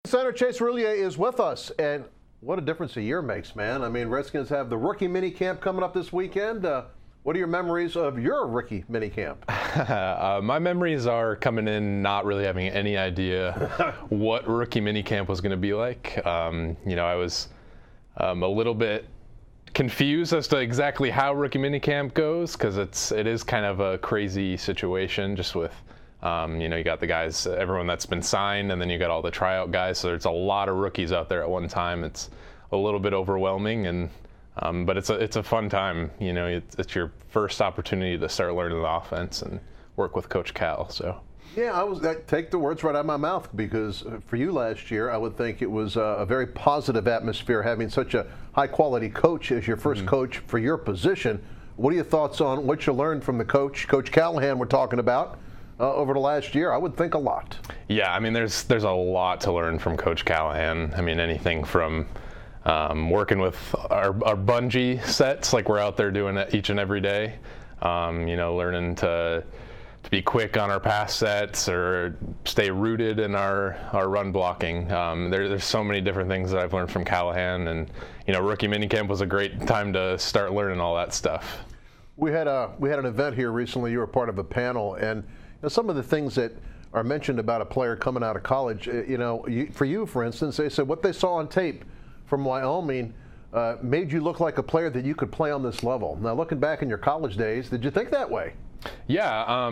Senator Chase Roullier is with us, and what a difference a year makes, man. I mean, Redskins have the rookie minicamp coming up this weekend. What are your memories of your rookie minicamp? My memories are coming in not really having any idea what rookie minicamp was going to be like. I was a little bit confused as to exactly how rookie minicamp goes, because it is kind of a crazy situation just with you got the guys, everyone that's been signed, and then you got all the tryout guys. So there's a lot of rookies out there at one time. It's a little bit overwhelming, and but it's a fun time. It's your first opportunity to start learning the offense and work with Coach Cal. So yeah, I take the words right out of my mouth, because for you last year, I would think it was a very positive atmosphere having such a high quality coach as your first coach for your position. What are your thoughts on what you learned from the Coach Callahan we're talking about? Over the last year? I would think a lot. Yeah, I mean, there's a lot to learn from Coach Callahan. I mean, anything from working with our bungee sets, like we're out there doing it each and every day. Learning to be quick on our pass sets or stay rooted in our run blocking. There's so many different things that I've learned from Callahan, and rookie minicamp was a great time to start learning all that stuff. We had an event here recently. You were part of a panel, and some of the things that are mentioned about a player coming out of college, for you, for instance, they said what they saw on tape from Wyoming made you look like a player that you could play on this level. Now, looking back in your college days, did you think that way? Yeah,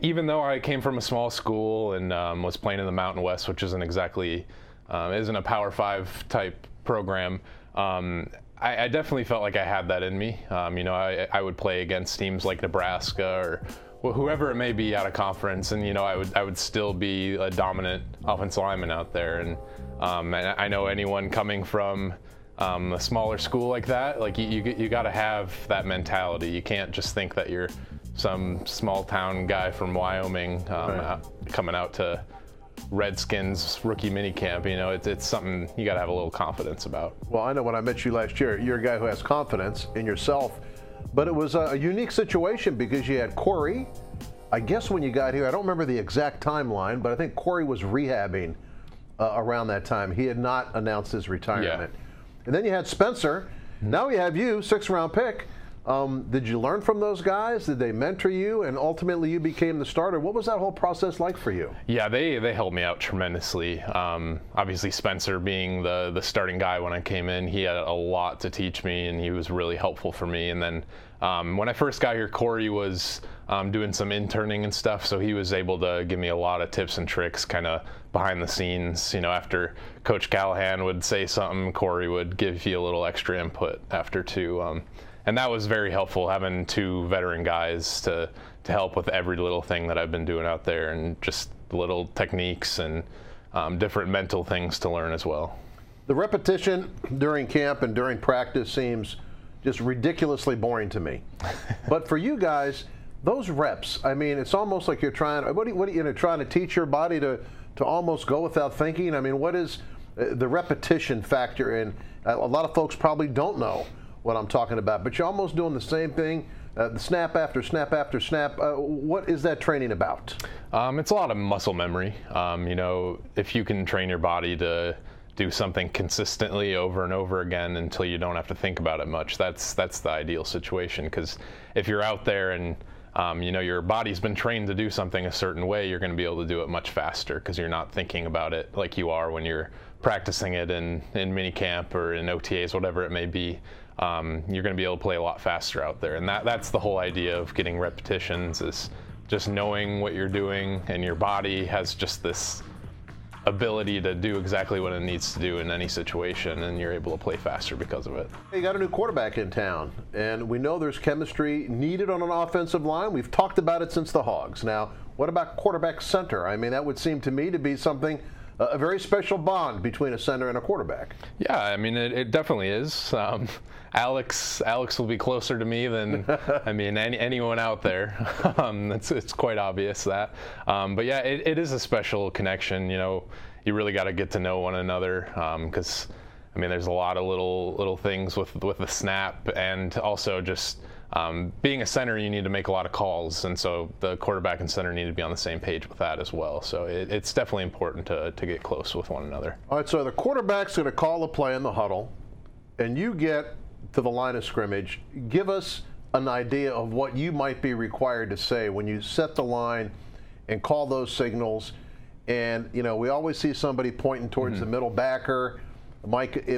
even though I came from a small school and was playing in the Mountain West, which isn't exactly, isn't a Power 5 type program, I definitely felt like I had that in me. I would play against teams like Nebraska or whoever it may be out of conference, and I would still be a dominant offensive lineman out there. And I know anyone coming from a smaller school like that, like you got to have that mentality. You can't just think that you're some small town guy from Wyoming coming out to Redskins rookie minicamp. It's something you got to have a little confidence about. Well, I know when I met you last year, you're a guy who has confidence in yourself. But it was a unique situation because you had Corey. I guess when you got here, I don't remember the exact timeline, but I think Corey was rehabbing around that time. He had not announced his retirement. Yeah. And then you had Spencer. Now we have you, 6th-round pick. Did you learn from those guys? Did they mentor you? And ultimately you became the starter. What was that whole process like for you? Yeah, they helped me out tremendously. Obviously Spencer being the starting guy when I came in, he had a lot to teach me, and he was really helpful for me. And then when I first got here, Corey was doing some interning and stuff, so he was able to give me a lot of tips and tricks kind of behind the scenes. After Coach Callahan would say something, Corey would give you a little extra input after too. And that was very helpful, having 2 veteran guys to help with every little thing that I've been doing out there, and just little techniques and different mental things to learn as well. The repetition during camp and during practice seems just ridiculously boring to me. But for you guys, those reps, I mean, it's almost like you're trying, trying to teach your body to almost go without thinking? I mean, what is the repetition factor? And a lot of folks probably don't know what I'm talking about, but you're almost doing the same thing, the snap after snap after snap. What is that training about? It's a lot of muscle memory. If you can train your body to do something consistently over and over again until you don't have to think about it much, that's the ideal situation. Because if you're out there and your body's been trained to do something a certain way, you're going to be able to do it much faster because you're not thinking about it like you are when you're practicing it in minicamp or in OTAs, whatever it may be. You're going to be able to play a lot faster out there, and that's the whole idea of getting repetitions, is just knowing what you're doing, and your body has just this ability to do exactly what it needs to do in any situation, and you're able to play faster because of it. You got a new quarterback in town, and we know there's chemistry needed on an offensive line. We've talked about it since the Hogs. Now, what about quarterback center? I mean, that would seem to me to be something, a very special bond between a center and a quarterback. Yeah, I mean, it definitely is. Alex will be closer to me than anyone out there. It's quite obvious that. But yeah, it is a special connection. You really got to get to know one another, because there's a lot of little things with the snap, and also just being a center, you need to make a lot of calls, and so the quarterback and center need to be on the same page with that as well. So it's definitely important to get close with one another. All right, so the quarterback's going to call a play in the huddle, and you get to the line of scrimmage. Give us an idea of what you might be required to say when you set the line and call those signals. And, you know, we always see somebody pointing towards the middle backer. Mike,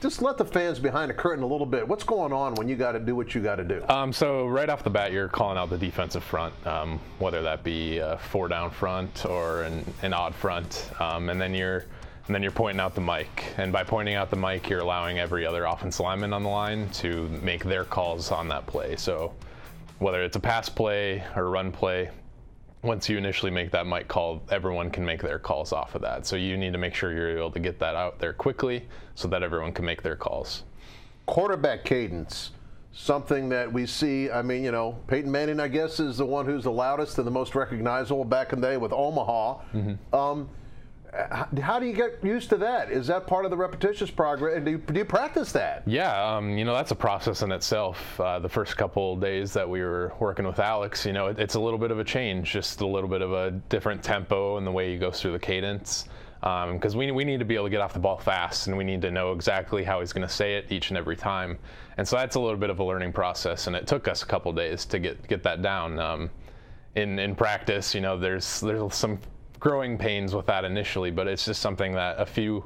just let the fans behind the curtain a little bit. What's going on when you got to do what you got to do? So right off the bat, you're calling out the defensive front, whether that be a 4-down front or an odd front, and then you're pointing out the mic. And by pointing out the mic, you're allowing every other offensive lineman on the line to make their calls on that play. So whether it's a pass play or a run play, once you initially make that mic call, everyone can make their calls off of that. So you need to make sure you're able to get that out there quickly so that everyone can make their calls. Quarterback cadence, something that we see. I mean, you know, Peyton Manning, I guess, is the one who's the loudest and the most recognizable back in the day with Omaha. How do you get used to that? Is that part of the repetitious progress? Do you practice that? Yeah, you know, that's a process in itself. The first couple days that we were working with Alex, you know, it's a little bit of a change, just a little bit of a different tempo in the way he goes through the cadence. Because we need to be able to get off the ball fast, and we need to know exactly how he's going to say it each and every time. And so that's a little bit of a learning process, and it took us a couple days to get that down. In practice, you know, there's some growing pains with that initially, but it's just something that a few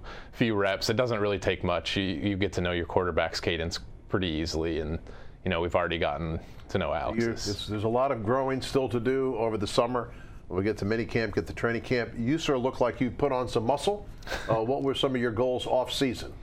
reps, it doesn't really take much. You get to know your quarterback's cadence pretty easily, and you know, we've already gotten to know Alex's. There's a lot of growing still to do over the summer. When we get to minicamp, get to training camp, you sort of look like you put on some muscle. What were some of your goals off season?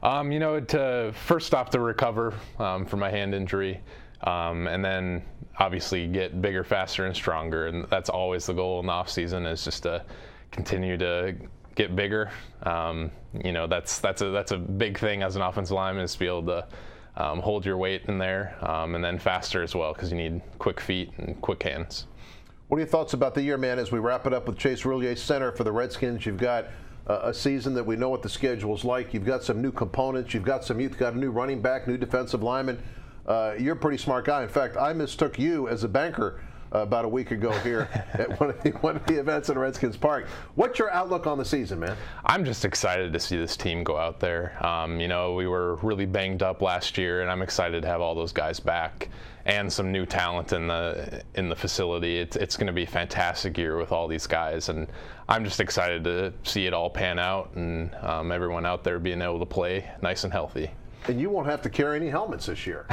You know, to first off, to recover from my hand injury, and then obviously get bigger, faster, and stronger. And that's always the goal in the off season, is just to continue to get bigger. You know, that's a big thing as an offensive lineman, is to be able to hold your weight in there, and then faster as well, because you need quick feet and quick hands. What are your thoughts about the year, man, as we wrap it up with Chase Roullier, center for the Redskins? You've got a season that we know what the schedule is like. You've got some new components. You've got some youth. Got a new running back, new defensive lineman. You're a pretty smart guy. In fact, I mistook you as a banker about a week ago here at one of the events in Redskins Park. What's your outlook on the season, man? I'm just excited to see this team go out there. You know, we were really banged up last year, and I'm excited to have all those guys back and some new talent in the facility. It's going to be a fantastic year with all these guys, and I'm just excited to see it all pan out, and everyone out there being able to play nice and healthy. And you won't have to carry any helmets this year.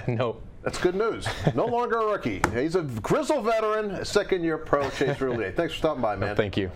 Nope. That's good news. No longer a rookie. He's a grizzled veteran, second-year pro, Chase Roullier. Thanks for stopping by, man. Thank you.